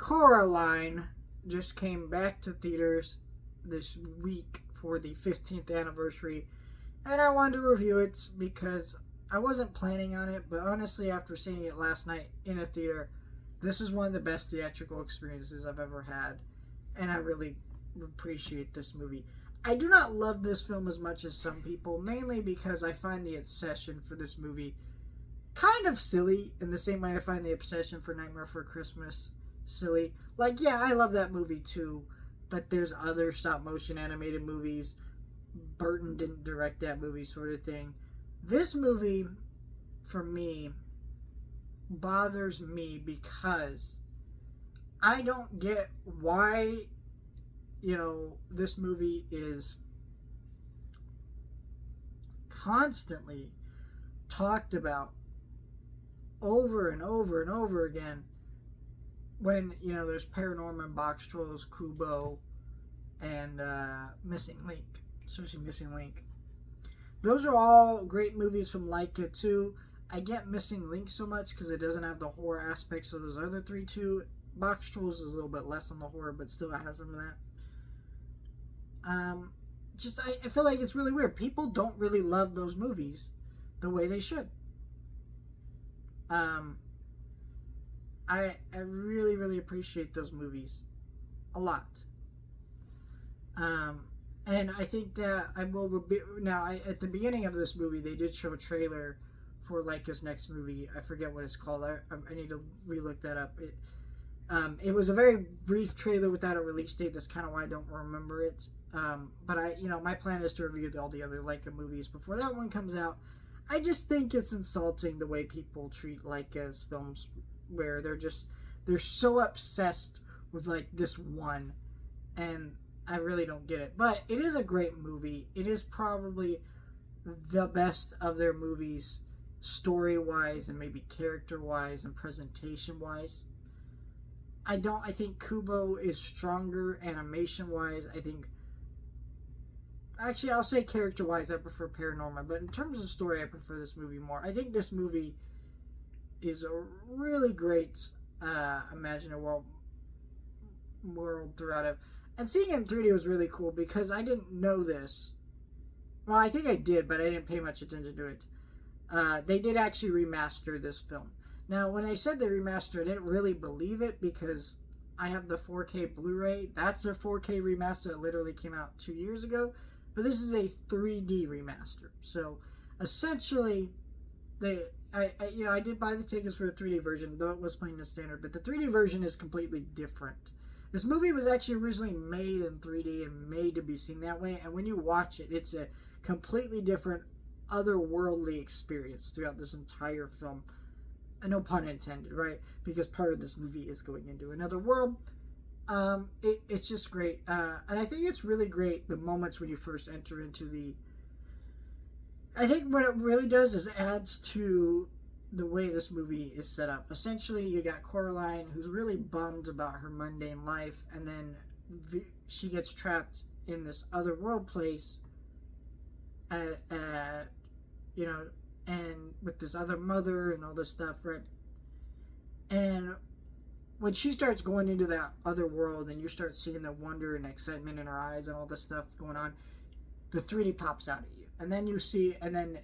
Coraline just came back to theaters this week for the 15th anniversary, and I wanted to review it because I wasn't planning on it, but honestly, after seeing it last night in a theater, this is one of the best theatrical experiences I've ever had, and I really appreciate this movie. I do not love this film as much as some people, mainly because I find the obsession for this movie kind of silly, in the same way I find the obsession for Nightmare for Christmas silly. Like, yeah, I love that movie too, but there's other stop motion animated movies. Burton didn't direct that movie, sort of thing. This movie, for me, bothers me because I don't get why, this movie is constantly talked about over and over and over again when, there's Paranorman, Box Trolls, Kubo, and Missing Link, especially Missing Link. Those are all great movies from Laika too. I get Missing Link so much because it doesn't have the horror aspects of those other three too. Box Trolls is a little bit less on the horror, but still it has some of that. I feel like it's really weird. People don't really love those movies the way they should. I really, really appreciate those movies a lot. And I think that I will at the beginning of this movie, they did show a trailer for Laika's next movie. I forget what it's called. I need to relook that up. It was a very brief trailer without a release date. That's kind of why I don't remember it. But my plan is to review all the other Laika movies before that one comes out. I just think it's insulting the way people treat Laika's films, where they're so obsessed with like this one, and I really don't get it. But it is a great movie. It is probably the best of their movies, story-wise and maybe character-wise and presentation-wise. I think Kubo is stronger animation-wise. Actually, I'll say character-wise, I prefer Paranorman. But in terms of story, I prefer this movie more. I think this movie is a really great imaginary world throughout it. And seeing it in 3D was really cool because I didn't know this. Well, I think I did, but I didn't pay much attention to it. They did actually remaster this film. Now, when I said they remastered, I didn't really believe it because I have the 4K Blu-ray. That's a 4K remaster. It literally came out 2 years ago. But this is a 3D remaster. So, essentially, I did buy the tickets for the 3D version, though it was playing the standard. But the 3D version is completely different. This movie was actually originally made in 3D and made to be seen that way. And when you watch it, it's a completely different, otherworldly experience throughout this entire film. And no pun intended, right? Because part of this movie is going into another world. It's just great. And I think it's really great the moments when you first enter into the... I think what it really does is adds to the way this movie is set up. Essentially, you got Coraline, who's really bummed about her mundane life, and then she gets trapped in this other world place, and with this other mother and all this stuff, right? And when she starts going into that other world and you start seeing the wonder and excitement in her eyes and all this stuff going on, the 3D pops out at you. And then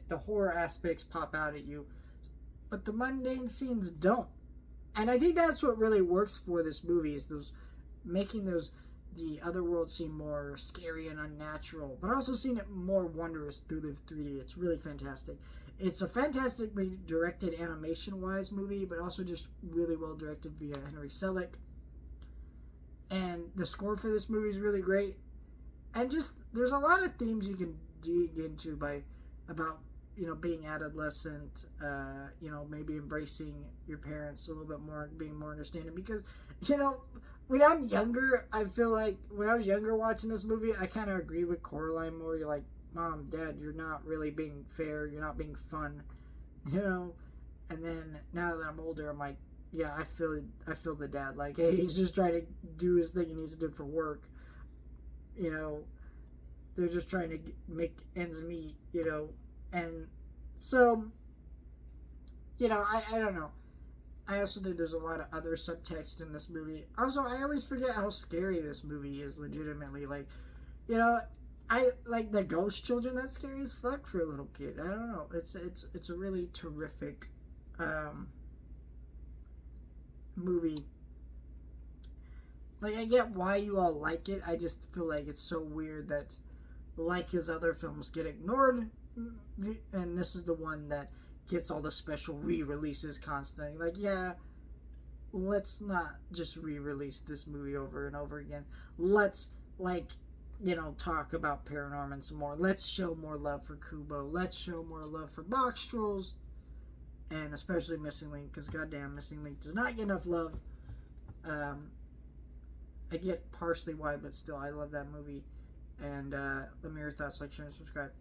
the horror aspects pop out at you. But the mundane scenes don't. And I think that's what really works for this movie, is making the other world seem more scary and unnatural, but also seeing it more wondrous through the 3D. It's really fantastic. It's a fantastically directed animation-wise movie, but also just really well directed via Henry Selick. And the score for this movie is really great. And just, there's a lot of themes you can dig into about being adolescent, maybe embracing your parents a little bit more, being more understanding. Because, when I'm younger, I feel like when I was younger watching this movie, I kind of agree with Coraline more. You're like, Mom, Dad, you're not really being fair. You're not being fun, And then now that I'm older, I'm like, yeah, I feel the dad. Like, hey, he's just trying to do his thing he needs to do for work. They're just trying to make ends meet, And so, I don't know. I also think there's a lot of other subtext in this movie. Also, I always forget how scary this movie is. Legitimately, like, you know, I like the ghost children. That's scary as fuck for a little kid. I don't know. It's a really terrific um, movie. Like, I get why you all like it. I just feel like it's so weird that, like his other films, get ignored, and this is the one that gets all the special re-releases constantly. Like, yeah, let's not just re-release this movie over and over again. Let's, like, talk about Paranorman some more. Let's show more love for Kubo. Let's show more love for Box Trolls, and especially Missing Link, because goddamn, Missing Link does not get enough love. I get partially why, but still, I love that movie. And let me know your thoughts, like, share, and subscribe.